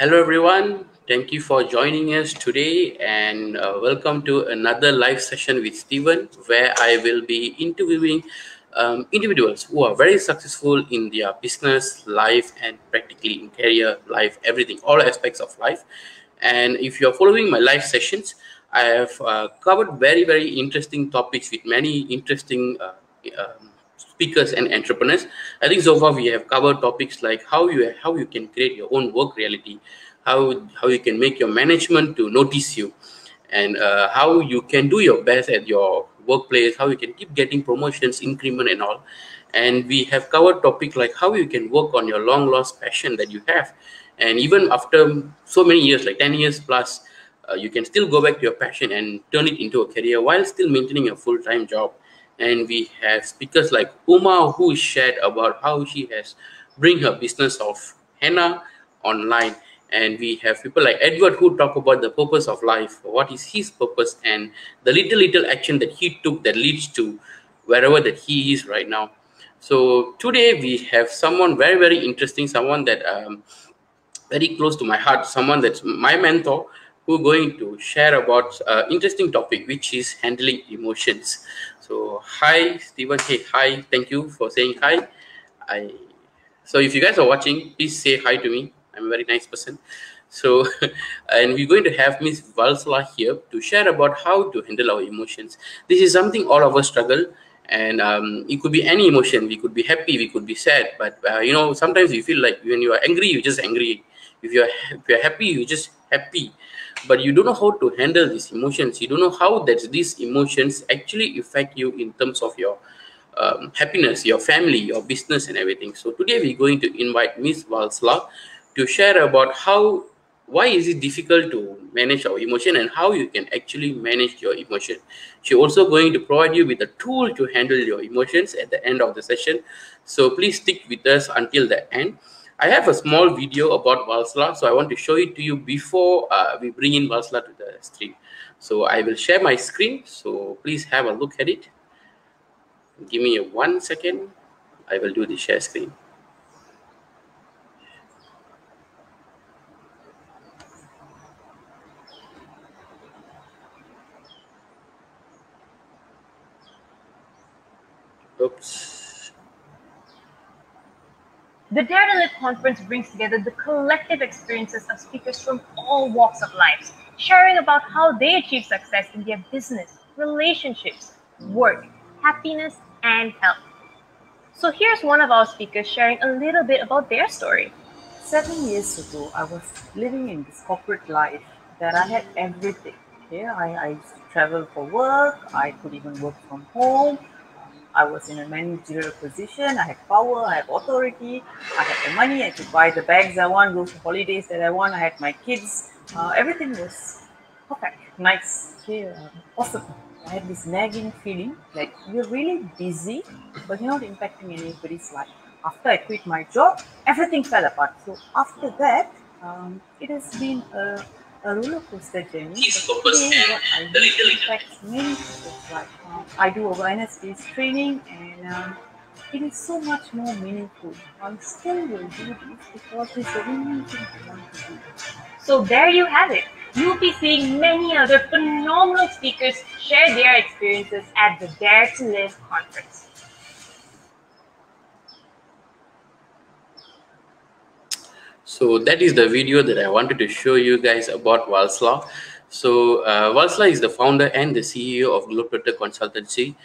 Hello, everyone. Thank you for joining us today, and welcome to another live session with Steven, where I will be interviewing individuals who are very successful in their business, life, and practically in career, life, everything, all aspects of life. And if you're following my live sessions, I have covered very interesting topics with many interesting speakers and entrepreneurs. I think so far we have covered topics like how you can create your own work reality, how you can make your management to notice you, and how you can do your best at your workplace, how you can keep getting promotions, increment, and all. And we have covered topic like how you can work on your long lost passion that you have, and even after so many years, like 10 years plus, you can still go back to your passion and turn it into a career while still maintaining a full-time job. And we have speakers like Uma, who shared about how she has bring her business of henna online. And we have people like Edward, who talk about the purpose of life, what is his purpose, and the little action that he took that leads to wherever that he is right now. So today we have someone very interesting, someone that very close to my heart, someone that's my mentor, who going to share about interesting topic, which is handling emotions. So hi Steven. Hey, hi, thank you for saying hi. I So if you guys are watching, please say hi to me. I'm a very nice person. So and we're going to have Miss Valsala here to share about how to handle our emotions. This is something all of us struggle, and it could be any emotion. We could be happy, we could be sad, but sometimes you feel like when you are angry, you're just angry. If you're happy, you're just happy, but you don't know how to handle these emotions. You don't know how that these emotions actually affect you in terms of your happiness, your family, your business, and everything. So today we're going to invite Miss Valsala to share about why is it difficult to manage our emotion and how you can actually manage your emotion. She's also going to provide you with a tool to handle your emotions at the end of the session. So please stick with us until the end. I have a small video about Valsala, so I want to show it to you before we bring in Valsala to the stream. So I will share my screen, so please have a look at it. Give me 1 second. I will do the share screen. Oops. The Dare to Live conference brings together the collective experiences of speakers from all walks of life, sharing about how they achieve success in their business, relationships, work, happiness, and health. So here's one of our speakers sharing a little bit about their story. 7 years ago, I was living in this corporate life that I had everything. Yeah, I used to travel for work. I could even work from home. I was in a managerial position. I had power. I had authority. I had the money. I could buy the bags I want, go for holidays that I want. I had my kids. Everything was perfect, nice, okay, awesome. I had this nagging feeling like you're really busy, but you're not impacting anybody's life. After I quit my job, everything fell apart. So after that, it has been a roller coaster journey. But today, what I do impacts many people's life. I do awareness-based training, and it is so much more meaningful. I still will do this because it's the only thing I want to do. So there you have it. You'll be seeing many other phenomenal speakers share their experiences at the Dare to Live conference. So that is the video that I wanted to show you guys about Valsala. So Valsala is the founder and the CEO of Globetrotter Consultancy.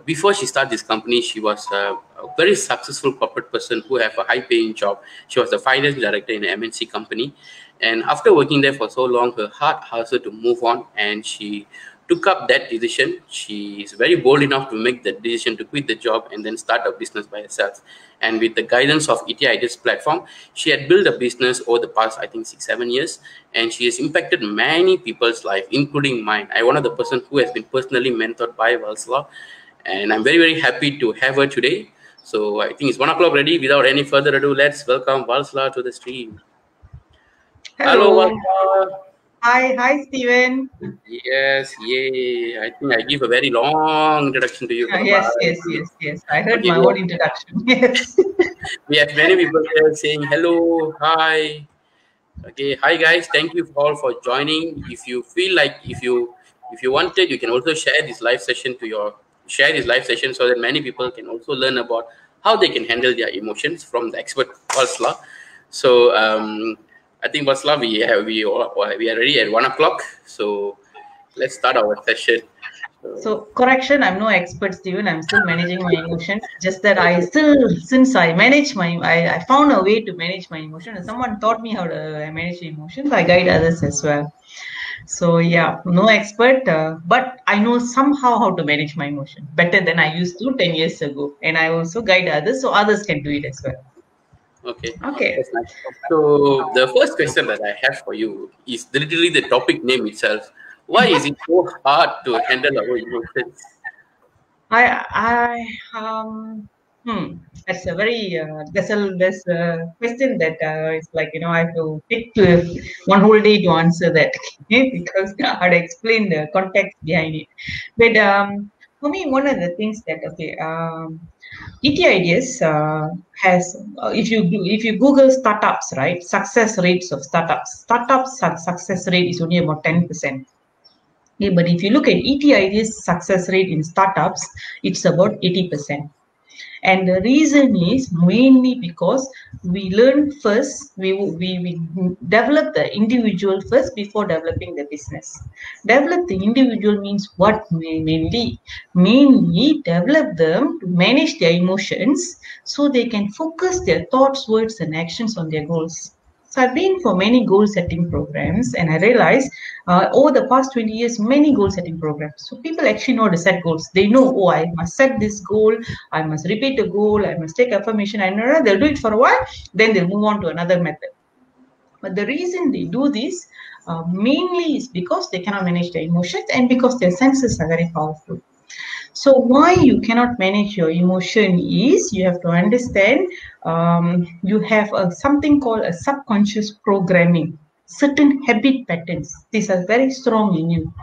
Before she started this company, she was a very successful corporate person who have a high-paying job. She was the finance director in an MNC company. And after working there for so long, her heart asked her to move on, and she took up that decision. She is very bold enough to make that decision to quit the job and then start a business by herself. And with the guidance of ETI's platform, she had built a business over the past, I think, 6-7 years, and she has impacted many people's life, including mine. I'm one of the person who has been personally mentored by Valsala, and I'm very happy to have her today. So I think it's 1 o'clock already. Without any further ado, let's welcome Valsala to the stream. Hello, Valsala. Hi, Steven. Yes, yay. I think I give a very long introduction to you. Yes. I heard my own introduction. Yes. We have many people here saying hello, hi. Okay, hi guys. Thank you all for joining. If you feel like if you wanted, you can also share this live session so that many people can also learn about how they can handle their emotions from the expert Valsala. So I think Valsala, we are ready at 1 o'clock. So let's start our session. So, So, correction, I'm no expert, Steven. I'm still managing my emotions. Just that okay. since I manage I found a way to manage my emotion. And someone taught me how to manage emotions. I guide others as well. So, yeah, no expert, but I know somehow how to manage my emotion better than I used to 10 years ago. And I also guide others so others can do it as well. Okay, Okay. that's nice. So the first question that I have for you is literally the topic name itself. Why is it so hard to handle our emotions? I that's a very there's a question that it's like I have to pick one whole day to answer that because I'd explain the context behind it. But for me, one of the things that ET Ideas has if you Google startups, right, success rates of success rate is only about 10%. Yeah, but if you look at ETID's success rate in startups, it's about 80%. And the reason is mainly because we learn first, we develop the individual first before developing the business. Develop the individual means what mainly? Mainly develop them to manage their emotions so they can focus their thoughts, words, and actions on their goals. So I've been for many goal setting programs, and I realized over the past 20 years, many goal setting programs. So people actually know how to set goals. They know, oh, I must set this goal, I must repeat the goal, I must take affirmation. I know they'll do it for a while, then they'll move on to another method. But the reason they do this mainly is because they cannot manage their emotions and because their senses are very powerful. So why you cannot manage your emotion is you have to understand you have something called a subconscious programming, certain habit patterns. These are very strong in you.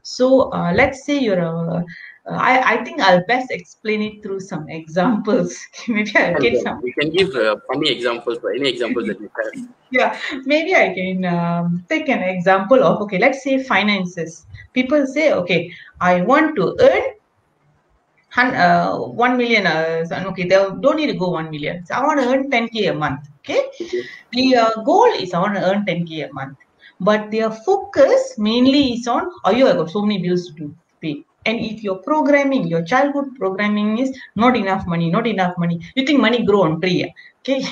So let's say you're a I think I'll best explain it through some examples. Maybe I'll And get then some. you can give funny examples or any examples that you have. Yeah, maybe I can take an example of, okay, let's say finances. People say, okay, I want to earn 1 million. Okay, they don't need to go 1 million. So I want to earn 10K a month. Okay, Okay. the goal is I want to earn 10K a month, but their focus mainly is on, oh, you have got so many bills to pay. And if your programming, your childhood programming is not enough money, not enough money, you think money grow on tree. Okay,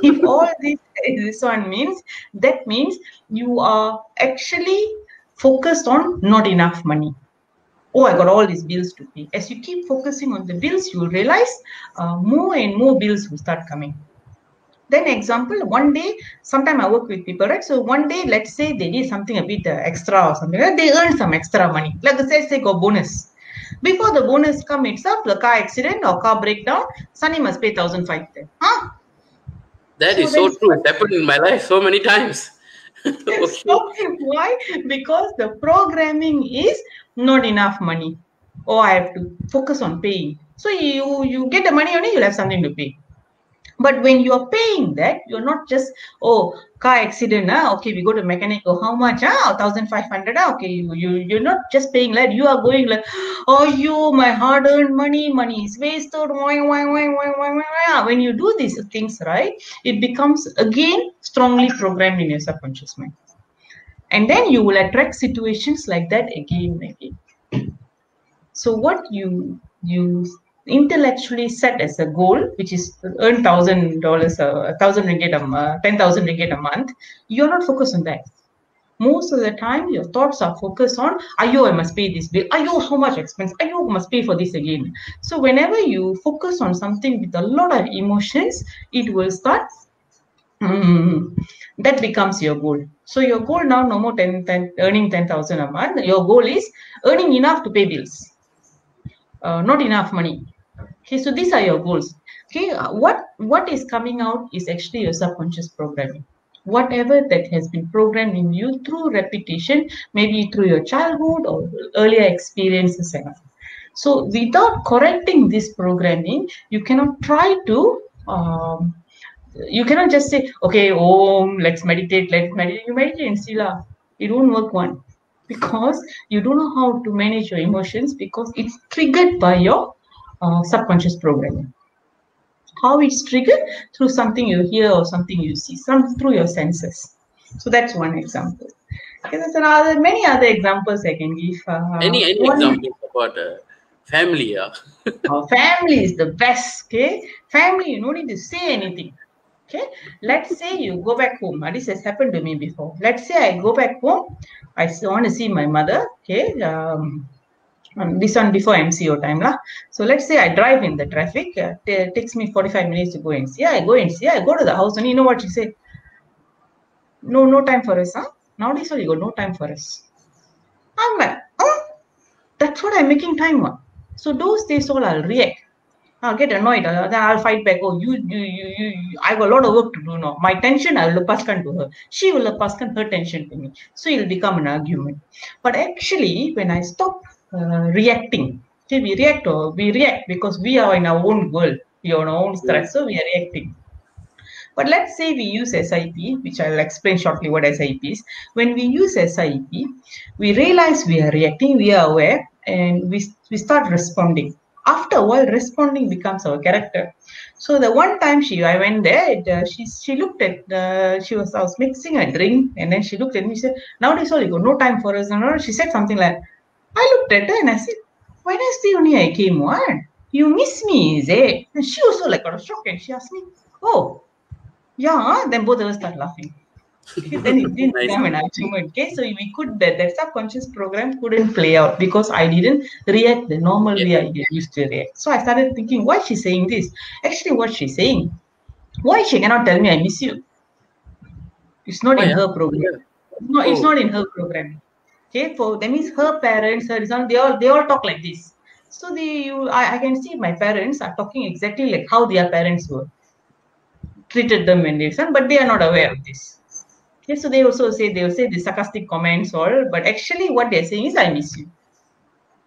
if all this one means, that means you are actually focused on not enough money. Oh, I got all these bills to pay. As you keep focusing on the bills, you will realize more and more bills will start coming. Then example, one day, sometime I work with people, right? So one day, let's say they did something a bit extra or something, right? They earn some extra money. Like let's say got bonus. Before the bonus come itself, the car accident or car breakdown, Sunny must pay 1,500. Huh? That So is so then true. It happened in my life so many times. Okay. stop him. Why? Because the programming is not enough money. Oh, I have to focus on paying. So you get the money only, you'll have something to pay. But when you're paying that, you're not just, oh, car accident, okay, we go to mechanic, oh, how much? 1,500, okay, you're not just paying that, you are going like, oh, my hard-earned money is wasted. When you do these things, right, it becomes again strongly programmed in your subconscious mind. And then you will attract situations like that again and again. So what you intellectually set as a goal, which is earn $1,000, 1,000 ringgit, 10,000 ringgit a month, you're not focused on that. Most of the time, your thoughts are focused on, ayo, I must pay this bill. Ayo, how much expense? Ayo, I must pay for this again. So whenever you focus on something with a lot of emotions, it will start. That becomes your goal. So your goal now, no more 10 earning 10,000 a month. Your goal is earning enough to pay bills, not enough money. Okay, so these are your goals. Okay, what is coming out is actually your subconscious programming. Whatever that has been programmed in you through repetition, maybe through your childhood or earlier experiences and all. So without correcting this programming, you cannot try to You cannot just say, okay, let's meditate, You meditate in Sila. It won't work one. Because you don't know how to manage your emotions because it's triggered by your subconscious programming. How it's triggered? Through something you hear or something you see, through your senses. So that's one example. Okay, there's many other examples I can give. Any One, examples about family? Yeah. family is the best. Okay, family, you don't need to say anything. Okay, let's say you go back home. This has happened to me before. Let's say I go back home. I want to see my mother. Okay, this one before MCO time lah. So let's say I drive in the traffic. It takes me 45 minutes to go and see. I go and see. I go to the house and you know what she said? No time for us, huh? Nowadays, you got no time for us. I'm like, that's what I'm making time on. So those days all I'll react. I'll get annoyed. Then I'll fight back. Oh, you, I got a lot of work to do now. My tension, I'll lepaskan to her. She will lepaskan her tension to me. So it'll become an argument. But actually, when I stop reacting, okay, we react because we are in our own world. We are in our own stress, so we are reacting. But let's say we use SIP, which I'll explain shortly what SIP is. When we use SIP, we realize we are reacting, we are aware, and we start responding. After a while, responding becomes our character. So the one time I went there, she looked at, I was mixing a drink, and then she looked at me, she said, nowadays all you got no time for us. And she said something like, I looked at her and I said, Wednesday only I came, what? You miss me, is it? And she also like got a shock and she asked me, oh, yeah, then both of us start laughing. Okay, then it didn't become an argument. Okay, so we could that subconscious program couldn't play out because I didn't react the normal way I used to react. So I started thinking, why is she saying this? Actually, what she's saying, why she cannot tell me I miss you? It's not in her program. No, it's not in her program. Okay, that means her parents, they all talk like this. So I can see my parents are talking exactly like how their parents were. Treated them when they son, but they are not aware of this. Okay, so they will say the sarcastic comments all, but actually what they're saying is I miss you.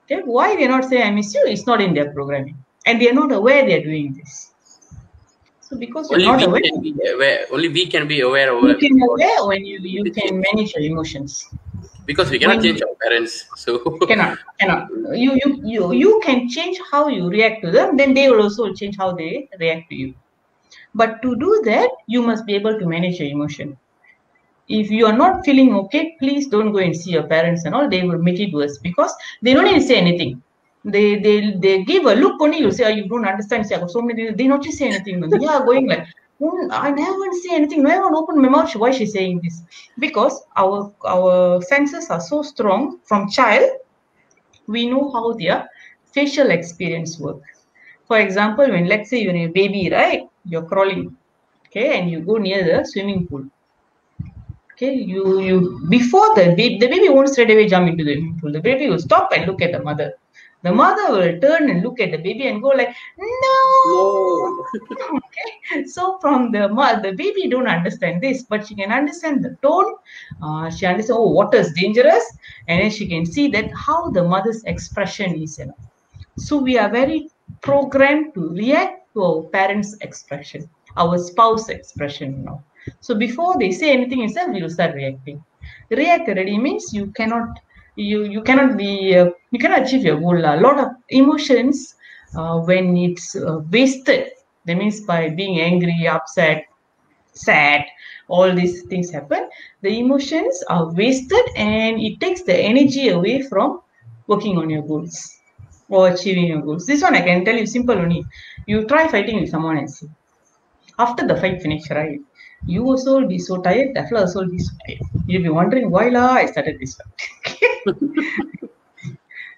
Okay, why they not say I miss you? It's not in their programming, and they are not aware they are doing this. So because you're not aware, only we can be aware of you can aware when you can manage your emotions. Because we cannot change our parents, so cannot. You can change how you react to them, then they will also change how they react to you. But to do that, you must be able to manage your emotion. If you are not feeling okay, please don't go and see your parents and all. They will make it worse because they don't even say anything. They give a look only. You say, oh, you don't understand. Say, so many. They not just say anything. They are going like, I never say anything. I haven't opened my mouth. Why she's saying this? Because our senses are so strong from child. We know how their facial experience works. For example, when let's say you're a baby, right? You're crawling, okay, and you go near the swimming pool. Okay, you before the baby won't straight away jump into the swimming pool. The baby will stop and look at the mother. The mother will turn and look at the baby and go like, no. Okay, so from the baby don't understand this, but she can understand the tone. She understands, oh, water is dangerous, and then she can see that how the mother's expression is. So we are very programmed to react to our parents' expression, our spouse expression now. So before they say anything itself, we will start reacting. React already means you cannot achieve your goal. A lot of emotions when it's wasted, that means by being angry, upset, sad, all these things happen. The emotions are wasted and it takes the energy away from working on your goals or achieving your goals. This one I can tell you simple only. You try fighting with someone and see. After the fight finish, right? You also will be so tired, that will also be so tired. You'll be wondering why I started this fight.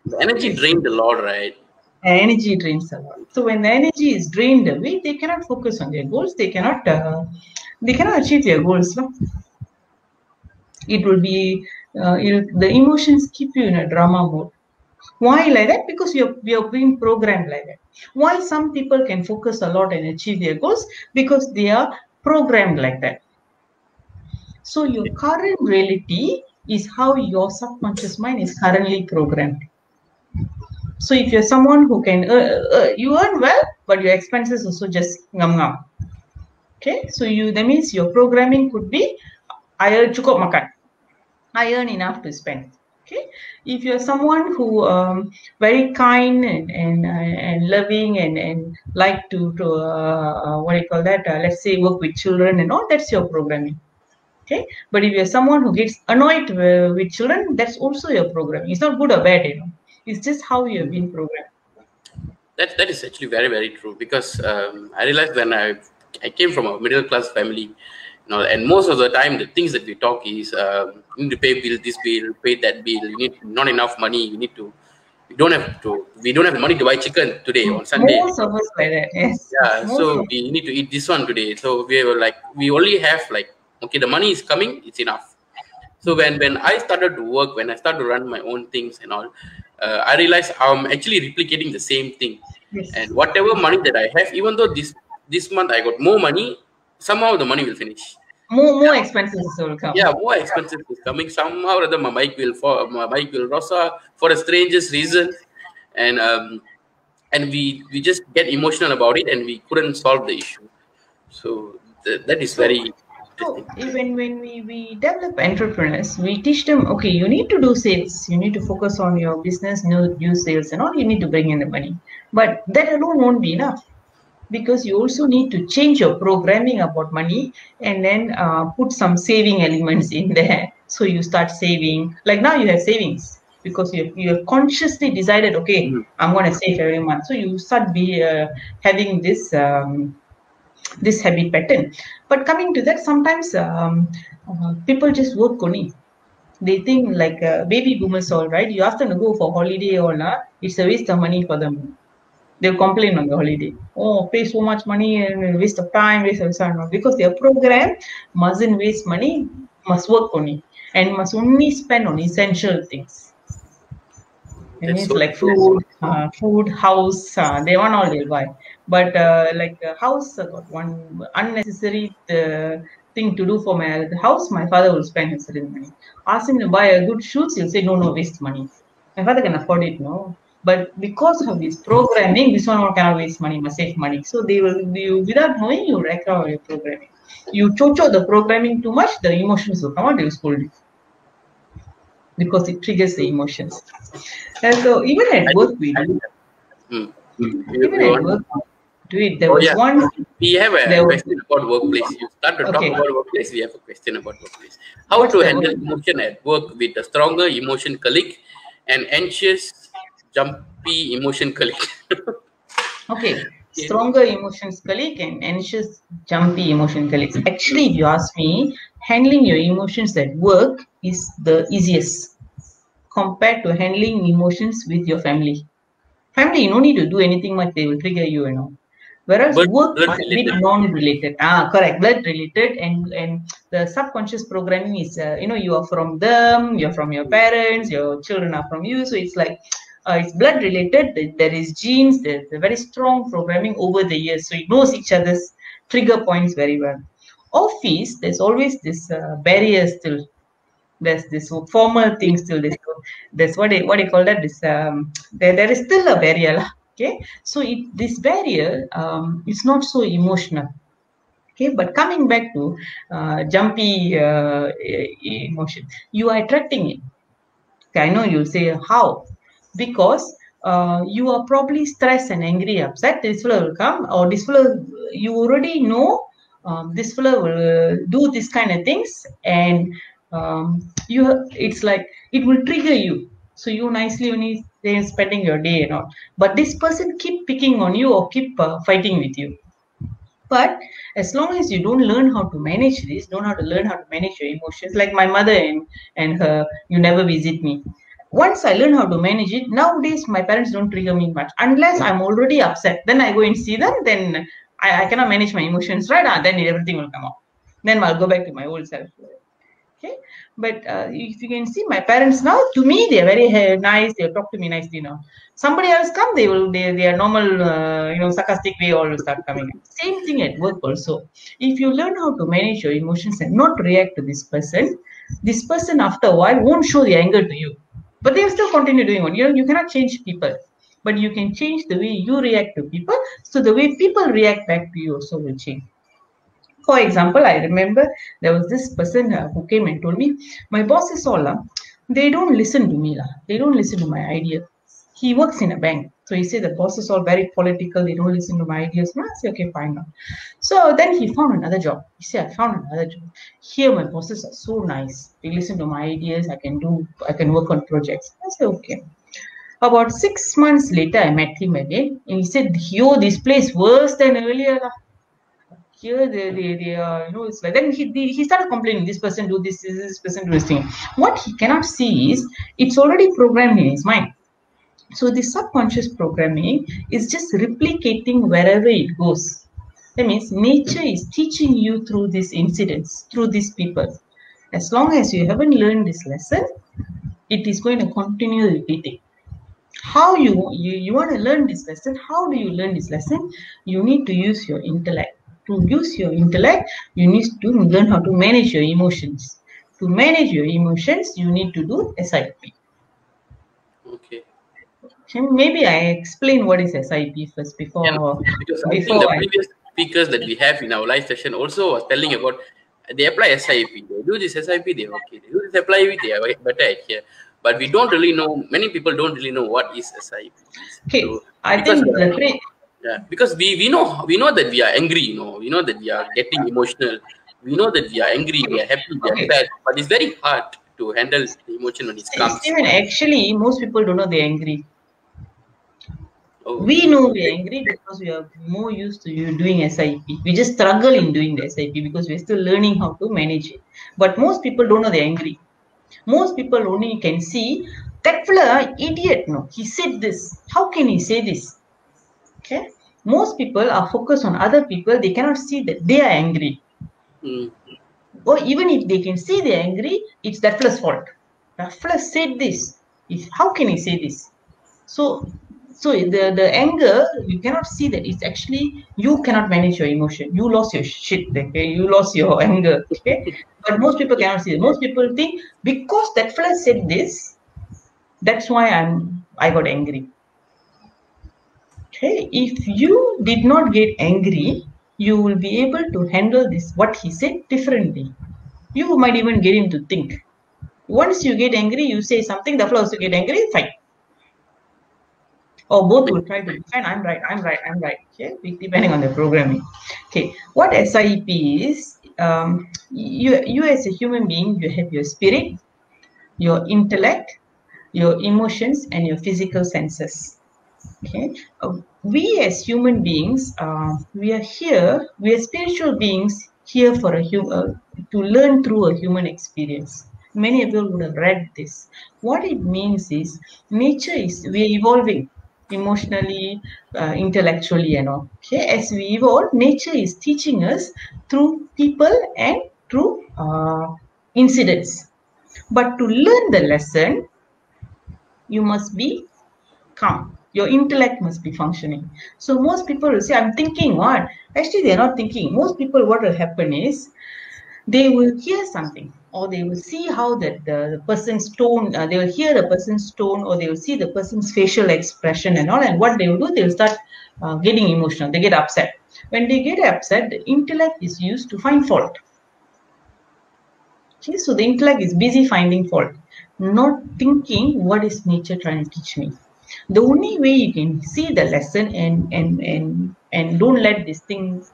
The energy drained a lot, right? Energy drains a lot. So when the energy is drained away, they cannot focus on their goals. They cannot achieve their goals. No? It will be the emotions keep you in a drama mode. Why like that? Because you're being programmed like that. Why some people can focus a lot and achieve their goals? Because they are programmed like that. So your current reality is how your subconscious mind is currently programmed. So if you're someone who can, you earn well, but your expenses also just ngam. Okay, so that means your programming could be I earn cukup makan. I earn enough to spend. Okay, if you're someone who very kind and loving and like to what do you call that? Let's say work with children and all, that's your programming. Okay, but if you're someone who gets annoyed with children, that's also your programming. It's not good or bad, It's just how you have been programmed. That is actually very very true, because I realized when I came from a middle class family, and most of the time the things that we talk is you need to pay bill, this bill, pay that bill. You need not enough money. You need to. We don't have money to buy chicken today on Sunday. Most of us like that, yes. Yeah, Most so of we need to eat this one today. So we were like, we only have like, okay, the money is coming, it's enough. So when I started to work, when I started to run my own things and all, I realized I'm actually replicating the same thing. yes. And whatever money that I have, even though this month I got more money, somehow the money will finish. More expenses will come. Yeah, more expenses is coming. Somehow or other, my bike will rosa for a strangest reason, and we just get emotional about it, and we couldn't solve the issue. So that is So, very so interesting. even when we develop entrepreneurs, we teach them, okay, you need to do sales. You need to focus on your business, do sales and all. You need to bring in the money. But that alone won't be enough, because you also need to change your programming about money and then put some saving elements in there. So you start saving. Like now you have savings because you have consciously decided, okay, Mhm. I'm going to save every month. So you start having this habit pattern. But coming to that, sometimes people just work only. They think like baby boomers, all right. You ask them to go for holiday or not, it's a waste of money for them. They'll complain on the holiday. Oh, pay so much money and waste of time, waste of time. Because their program mustn't waste money, must work only, and must only spend on essential things. It That's means so like true. food, house, they want all they'll buy. But like house, got one unnecessary thing to do for my the house. My father will spend his certain money. Ask him to buy a good shoes, he'll say no, waste money. My father can afford it, no. But because of this programming, this one cannot waste money, must save money. So they will, you without knowing, you wreck out your programming. You chocho the programming too much, the emotions will come out, they will scold you because it triggers the emotions. And so even I at think, work we do, hmm. even You at want? work we do it. There Oh was yeah, one, we have a there was, question about workplace. You start to talk okay, about workplace. We have a question about workplace. How what's to the handle word? emotion at work with a stronger emotion colleague and anxious, jumpy emotion colleague. Okay, Yeah. stronger emotions colleague and anxious, jumpy emotion colleagues. Actually, if you ask me, handling your emotions at work is the easiest compared to handling emotions with your family. Family, you don't need to do anything much, they will trigger you. Whereas But work blood is a bit related. non-related. Correct, blood related, and the subconscious programming is, you are from them, you're from your parents, your children are from you. So it's like, it's blood related. There is genes, there's a very strong programming over the years. So it knows each other's trigger points very well. Office, there's always this barrier still. There's this formal thing still. There's what do you call that? There is still a barrier, lah. Okay. So this barrier is not so emotional. Okay, but coming back to jumpy emotion, you are attracting it. Okay, I know you'll say how, because you are probably stressed and angry, upset. This fellow will come, or this fellow you already know. This fellow will do this kind of things, and it's like it will trigger you. So you nicely only stay spending your day and all, but this person keep picking on you or keep fighting with you. But as long as you don't learn how to manage this, don't how to learn how to manage your emotions, like my mother and her, you never visit me. Once I learn how to manage it, nowadays my parents don't trigger me much. Unless I'm already upset. Then I go and see them, then I cannot manage my emotions, right? Then everything will come out. Then I'll go back to my old self. Okay, but if you can see my parents now, to me they're very nice, they'll talk to me nicely now. Somebody else come, they are normal, sarcastic way all will start coming. Same thing at work also. If you learn how to manage your emotions and not react to this person after a while won't show the anger to you, but they'll still continue doing what you cannot change people, but you can change the way you react to people, so the way people react back to you also will change. For example, I remember there was this person who came and told me, my bosses all, they don't listen to me. They don't listen to my idea. He works in a bank. So he said the bosses are very political. They don't listen to my ideas. I say, okay, fine. Now. So then he found another job. He said, I found another job. Here my bosses are so nice. They listen to my ideas. I can work on projects. I said, okay. About 6 months later, I met him again. And he said, yo, this place worse than earlier. Here they are, it's like, then he started complaining, this person do this person do this thing. What he cannot see is it's already programmed in his mind. So the subconscious programming is just replicating wherever it goes. That means nature is teaching you through these incidents, through these people. As long as you haven't learned this lesson, it is going to continue repeating. How you want to learn this lesson? How do you learn this lesson? You need to use your intellect. To use your intellect, you need to learn how to manage your emotions. To manage your emotions, you need to do SIP. Okay. Maybe I explain what is SIP first before. Because I think the previous speakers that we have in our live session also was telling about they apply SIP. They do this SIP, they're okay. They do this apply, they are better at here. But we don't really know. Many people don't really know what is SIP. Okay, so, I think because we know that we are angry. We know that we are getting emotional. We know that we are angry, we are happy, we are sad. But it's very hard to handle the emotion when it comes. Steven, actually, most people don't know they're angry. Oh. We know we're angry because we are more used to doing SIP. We just struggle in doing the SIP because we're still learning how to manage it. But most people don't know they're angry. Most people only can see that fella idiot. No, he said this. How can he say this? Okay. Most people are focused on other people. They cannot see that they are angry. Or even if they can see they're angry, it's that fella's fault. That fella said this. How can he say this? So the anger, you cannot see that it's actually you cannot manage your emotion. You lost your shit. Okay, you lost your anger. Okay, but most people cannot see it. Most people think because that fella said this, that's why I got angry. Okay, if you did not get angry, you will be able to handle this what he said differently. You might even get him to think. Once you get angry, you say something, the fella also get angry, fine. Or both will try to defend, I'm right. Okay, depending on the programming. Okay, what SIP is, you as a human being, you have your spirit, your intellect, your emotions, and your physical senses. Okay, we as human beings, we are spiritual beings here for to learn through a human experience. Many of you would have read this. What it means is nature is, we are evolving emotionally, intellectually, and all. Okay, as we evolve, nature is teaching us through people and through incidents. But to learn the lesson, you must be calm. Your intellect must be functioning. So most people will say, I'm thinking what? Actually, they're not thinking. Most people, what will happen is, they will hear something, or they will see how the person's tone, they will hear the person's tone, or they will see the person's facial expression and all, and what they will do, they will start getting emotional, they get upset. When they get upset, the intellect is used to find fault. Okay, so the intellect is busy finding fault, not thinking what is nature trying to teach me. The only way you can see the lesson and don't let this thing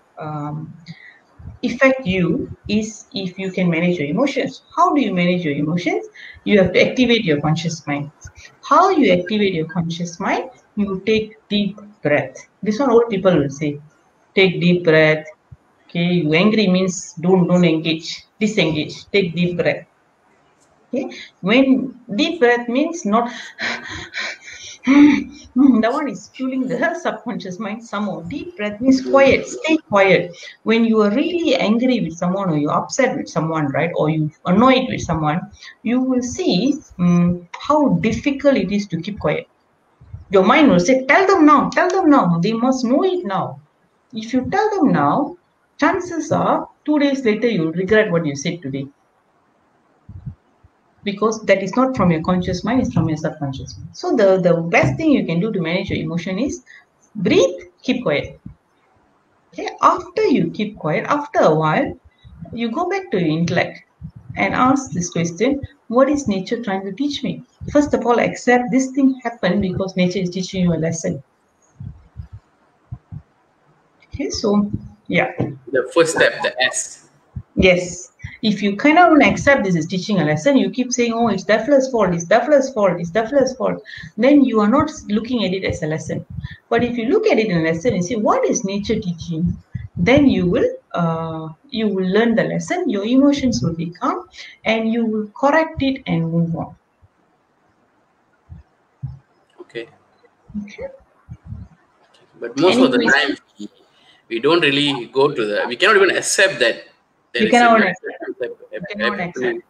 affect you is if you can manage your emotions. How do you manage your emotions? You have to activate your conscious mind. How you activate your conscious mind? You take deep breath. This one old people will say, take deep breath. Okay, you angry means don't engage, disengage. Take deep breath. Okay, when deep breath means not that one is fueling the subconscious mind somehow. Deep breath means quiet, stay quiet. When you are really angry with someone, or you're upset with someone, right, or you're annoyed with someone, you will see how difficult it is to keep quiet. Your mind will say, tell them now, they must know it now. If you tell them now, chances are 2 days later you'll regret what you said today. Because that is not from your conscious mind, it's from your subconscious mind. So the best thing you can do to manage your emotion is breathe, keep quiet. Okay, after you keep quiet, after a while, you go back to your intellect and ask this question: what is nature trying to teach me? First of all, accept this thing happened because nature is teaching you a lesson. Okay, so yeah. The first step, the S. Yes. If you kind of accept this is teaching a lesson, you keep saying, oh, it's that fellow's fault, it's that fellow's fault, it's that fellow's fault, then you are not looking at it as a lesson. But if you look at it in a lesson and say, what is nature teaching? Then you will learn the lesson, your emotions will be calm, and you will correct it and move on. Okay. Okay. But most of Any the question? time, we don't really go to we cannot even accept that there You is a cannot lesson accept. You cannot accept. happening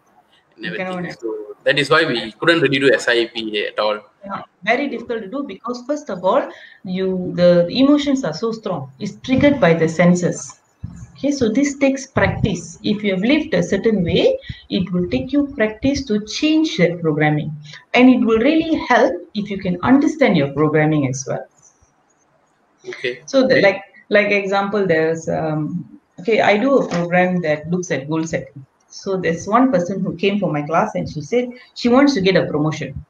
and You everything. cannot accept. So that is why we couldn't really do SIP at all. Yeah, very difficult to do because first of all, the emotions are so strong. It's triggered by the senses. Okay, so this takes practice. If you have lived a certain way, it will take you practice to change that programming, and it will really help if you can understand your programming as well. Okay. So, like example, there's okay, I do a program that looks at goal setting. So there's one person who came for my class and she said she wants to get a promotion.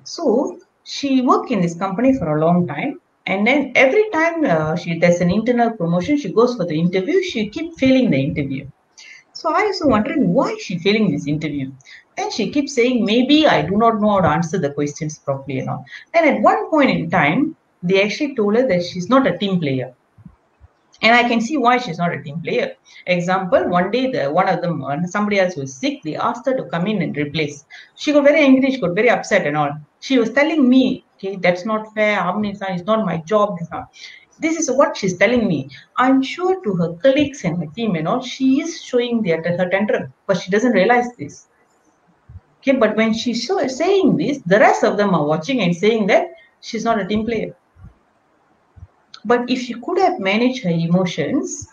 So she worked in this company for a long time, and then every time there's an internal promotion, she goes for the interview. She keeps failing the interview. So I also wondering why is she failing this interview. Then she keeps saying maybe I do not know how to answer the questions properly and all. And at one point in time, they actually told her that she's not a team player. And I can see why she's not a team player. Example, one day one of them, somebody else was sick. They asked her to come in and replace. She got very angry. She got very upset and all. She was telling me, "Okay, that's not fair. It's not my job." This is what she's telling me. I'm sure to her colleagues and her team and all, she is showing her tantrum, but she doesn't realize this. Okay, but when she's saying this, the rest of them are watching and saying that she's not a team player. But if she could have managed her emotions,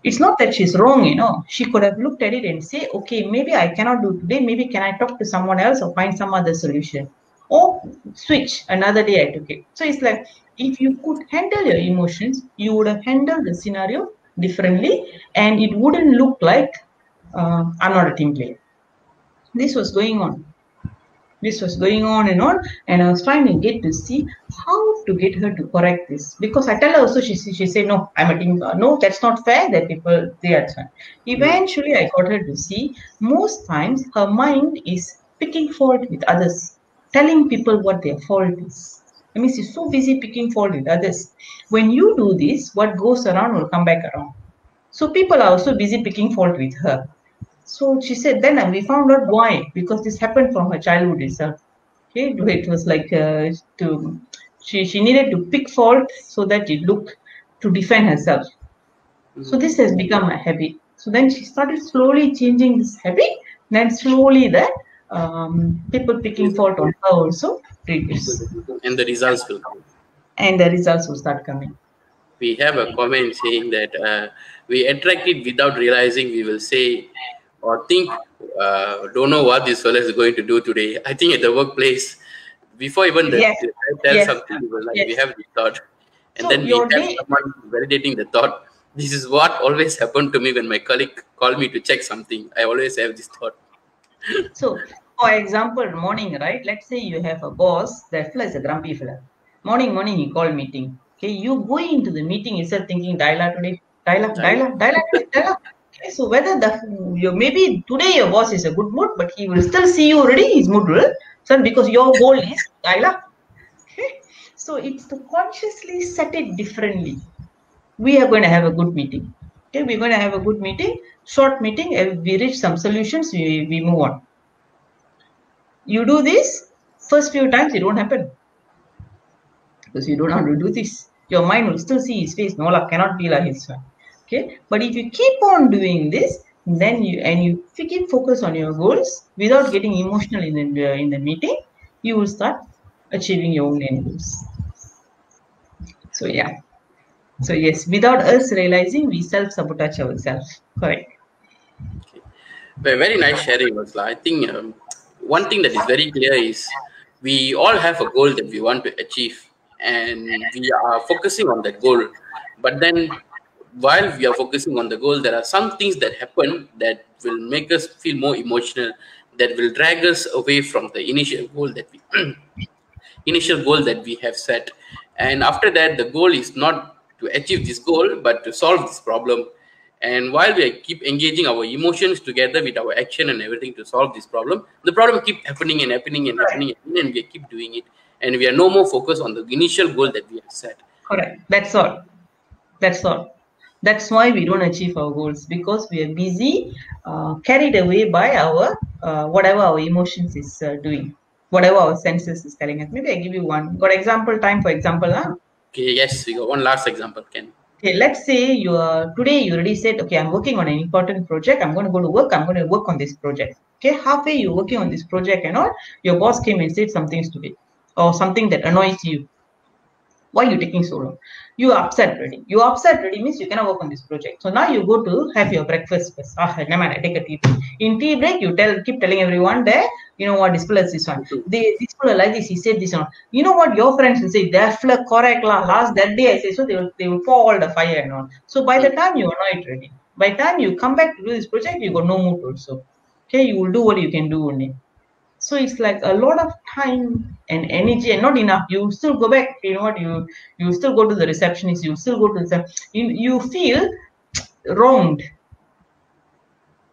it's not that she's wrong, she could have looked at it and say, okay, maybe I cannot do today, maybe can I talk to someone else or find some other solution, or switch another day I took it. So it's like if you could handle your emotions, you would have handled the scenario differently, and it wouldn't look like I'm not a team player. This was going on and on, and I was trying to get to see how to get her to correct this, because I tell her also, she said, no, I'm a team, no, that's not fair, that people, they are trying. Eventually I got her to see most times her mind is picking fault with others, telling people what their fault is. I mean, she's so busy picking fault with others. When you do this, what goes around will come back around. So people are also busy picking fault with her. So she said, then we found out why, because this happened from her childhood itself. Okay, it was like she needed to pick fault so that it looked to defend herself. So this has become a habit. So then she started slowly changing this habit. Then slowly that people picking fault on her also reduce, And the results will come. and the results will start coming. We have a comment saying that we attract it without realizing. We will say or think, don't know what this fellow is going to do today. I think at the workplace, before even Yes, the tell yes, something, we will we yes. have this thought, and So then we your have day, someone validating the thought. This is what always happened to me when my colleague called me to check something. I always have this thought. so for example, morning, right? Let's say you have a boss, that fella is a grumpy fella. Morning, he called meeting. Okay, you go into the meeting yourself thinking, dialogue today, dialogue today, dialogue. Okay, so whether maybe today your boss is a good mood, but he will still see you already, his mood will. So because your goal is dialogue. Okay, so it's to consciously set it differently. We are going to have a good meeting. Okay, we're going to have a good meeting, short meeting. We reach some solutions, we move on. You do this, first few times it won't happen because you don't know how to do this. Your mind will still see his face. No, cannot be like his one. Okay, but if you keep on doing this, then you keep focus on your goals without getting emotional in the meeting, you will start achieving your own end goals. So yeah. So yes, without us realizing, we self-sabotage ourselves. Correct. Very nice sharing, Vasla. I think one thing that is very clear is we all have a goal that we want to achieve, and we are focusing on that goal. But then while we are focusing on the goal, there are some things that happen that will make us feel more emotional, that will drag us away from the initial goal that we have set. And after that, the goal is not to achieve this goal, but to solve this problem. And while we keep engaging our emotions together with our action and everything to solve this problem, the problem keep happening and happening and Correct. happening, and we keep doing it. And we are no more focused on the initial goal that we have set. Correct. That's all. That's all. That's why we don't achieve our goals, because we are busy, carried away by our whatever our emotions is doing, whatever our senses is telling us. Maybe I give you one. Got example time for example, huh? Okay, yes, we got one last example, Ken. Okay, let's say you are today you already said, okay, I'm working on an important project. I'm going to go to work. I'm going to work on this project. Okay, halfway you're working on this project and all, your boss came and said something stupid or something that annoys you. Why are you taking so long? You are upset already. You are upset already means you cannot work on this project. So now you go to have your breakfast first. Never mind, I take a tea break. In tea break, you keep telling everyone that, you know what, this fellow is this one. This fellow like this, he said this one. You know what your friends will say, that fellow correct lah. Last that day I say, so they will pour all the fire and all. So by the time you are annoyed already, by the time you come back to do this project, you got no mood also. Okay, you will do what you can do only. So it's like a lot of time and energy and not enough. You still go back, you know what, you still go to the receptionist, you still go to the you feel wronged.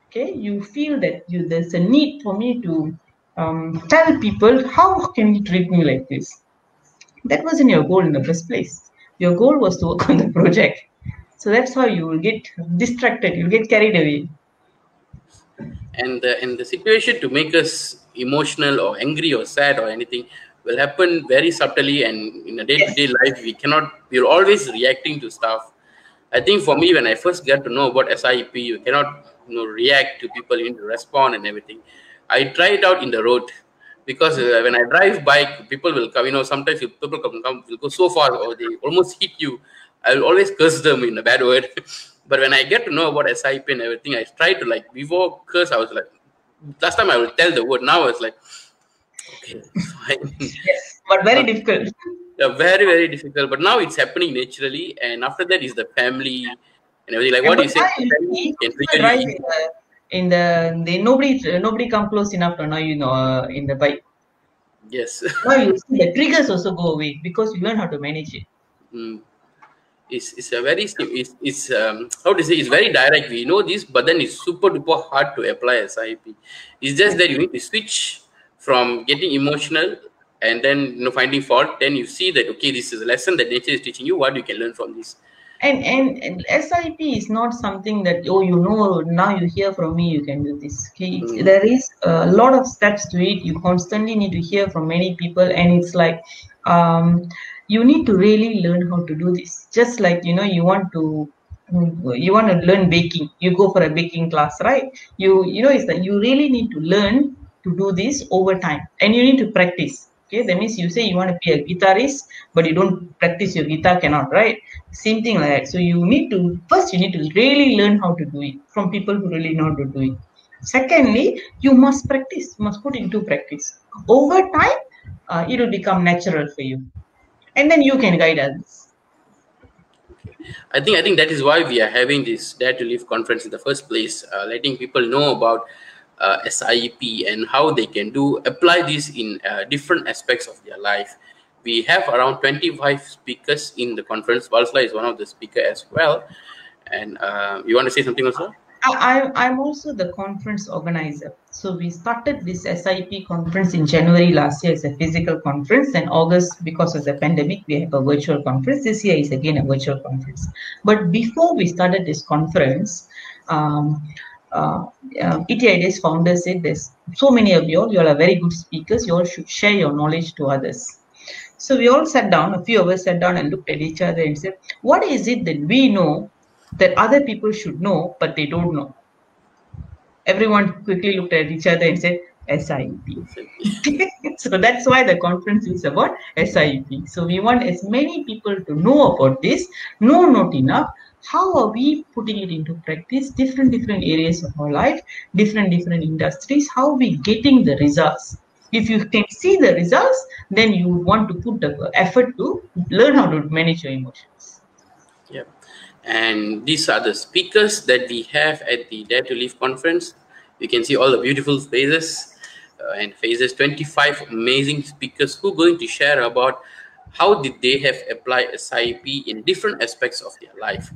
Okay, you feel that there's a need for me to tell people, how can you treat me like this? That wasn't your goal in the first place. Your goal was to work on the project. So that's how you will get distracted, you'll get carried away. And the situation to make us emotional or angry or sad or anything will happen very subtly, and in a day-to-day life we're always reacting to stuff. I think for me, when I first got to know about SIP, you cannot react to people, you need to respond and everything. I try it out in the road, because when I drive bike, people will come, sometimes people will go so far or they almost hit you. I will always curse them in a bad word. But when I get to know about SIP and everything, I try to, like, before curse, I was like, last time I will tell the word, now I was like, okay, fine. Yes, but very difficult. Yeah, very, very difficult. But now it's happening naturally. And after that is the family and everything. Like what you said, family can trigger you. Nobody come close enough to annoy you, in the bike. Yes. Now you see the triggers also go away because you learn how to manage it. It's a very it's how to say, it's very direct. We know this, but then it's super duper hard to apply SIP. It's just that you need to switch from getting emotional and then finding fault. Then you see that, okay, this is a lesson that nature is teaching you. What you can learn from this. And SIP is not something that, now you hear from me, you can do this. Okay, there is a lot of steps to it. You constantly need to hear from many people, and it's like you need to really learn how to do this. Just like you want to learn baking, you go for a baking class, right? It's that you really need to learn to do this over time, and you need to practice. Okay, that means you say you want to be a guitarist, but you don't practice your guitar, cannot, right? Same thing like that. So you need to really learn how to do it from people who really know how to do it. Secondly, you must practice, you must put into practice. Over time, it will become natural for you, and then you can guide others. I think that is why we are having this Dare to Live conference in the first place, letting people know about SIP and how they can apply this in different aspects of their life. We have around 25 speakers in the conference. Valsala is one of the speakers as well. And you want to say something also? I'm also the conference organizer. So we started this SIP conference in January last year as a physical conference, and August, because of the pandemic, we have a virtual conference. This year is again a virtual conference. But before we started this conference, ETID's founder said, there's so many of you all are very good speakers, you all should share your knowledge to others. So we all sat down, a few of us sat down and looked at each other and said, what is it that we know that other people should know, but they don't know? Everyone quickly looked at each other and said, SIP. So that's why the conference is about SIP. So we want as many people to know about this, not enough. How are we putting it into practice? Different areas of our life, different industries. How are we getting the results? If you can see the results, then you want to put the effort to learn how to manage your emotions. Yeah. And these are the speakers that we have at the Dare to Live conference. You can see all the beautiful faces and faces, 25 amazing speakers who are going to share about how did they have applied SIP in different aspects of their life.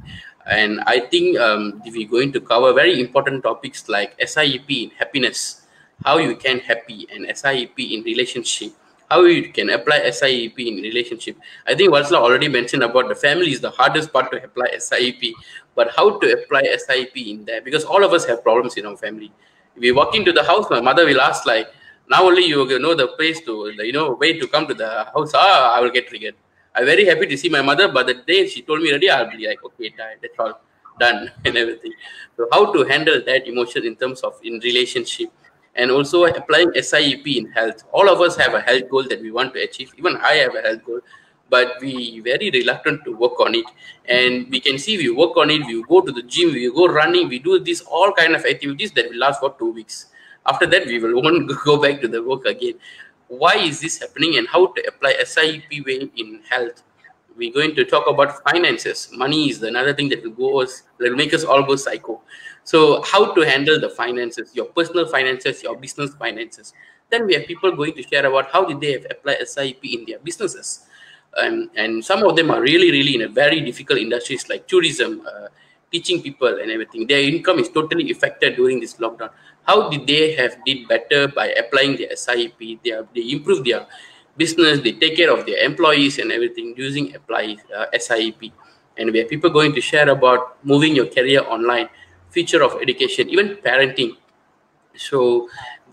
And I think we're going to cover very important topics like SIP in happiness, how you can happy, and SIP in relationship, how you can apply SIEP in relationship. I think Valsala already mentioned about the family is the hardest part to apply SIEP, but how to apply SIEP in there, because all of us have problems in our family. If we walk into the house, my mother will ask like, now only you know the place to, way to come to the house. I will get triggered. I'm very happy to see my mother, but the day she told me already, I'll be like, okay, that's all done and everything. So how to handle that emotion in terms of in relationship, and also applying SIEP in health. All of us have a health goal that we want to achieve. Even I have a health goal, but we very reluctant to work on it. And we can see we work on it. We go to the gym, we go running, we do this all kind of activities that will last for 2 weeks. After that, we will want to go back to the work again. Why is this happening, and how to apply SIEP way in health? We're going to talk about finances. Money is another thing that will make us all go psycho. So how to handle the finances, your personal finances, your business finances. Then we have people going to share about how did they have applied SIP in their businesses. And some of them are really, really in a very difficult industries like tourism, teaching people and everything. Their income is totally affected during this lockdown. How did they have did better by applying the SIP? They improve their business, they take care of their employees and everything using apply SIP. And we have people going to share about moving your career online, future of education, even parenting. So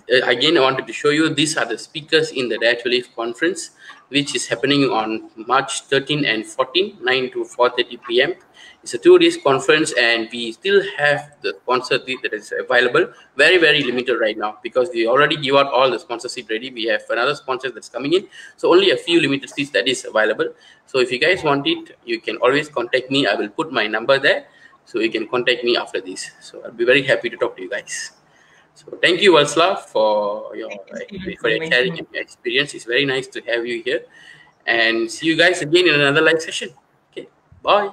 again, I wanted to show you these are the speakers in the Dare to Live conference, which is happening on March 13 and 14, 9 to 4:30 p.m. It's a 2 days conference, and we still have the sponsorship that is available. Very, very limited right now because we already give out all the sponsorship ready. We have another sponsor that's coming in, so only a few limited seats that is available. So if you guys want it, you can always contact me. I will put my number there, so you can contact me after this. So I'll be very happy to talk to you guys. So thank you, Valsala, for your Thank you, Stephen, for for your sharing inviting me. and your experience. It's very nice to have you here, and see you guys again in another live session. Okay, bye.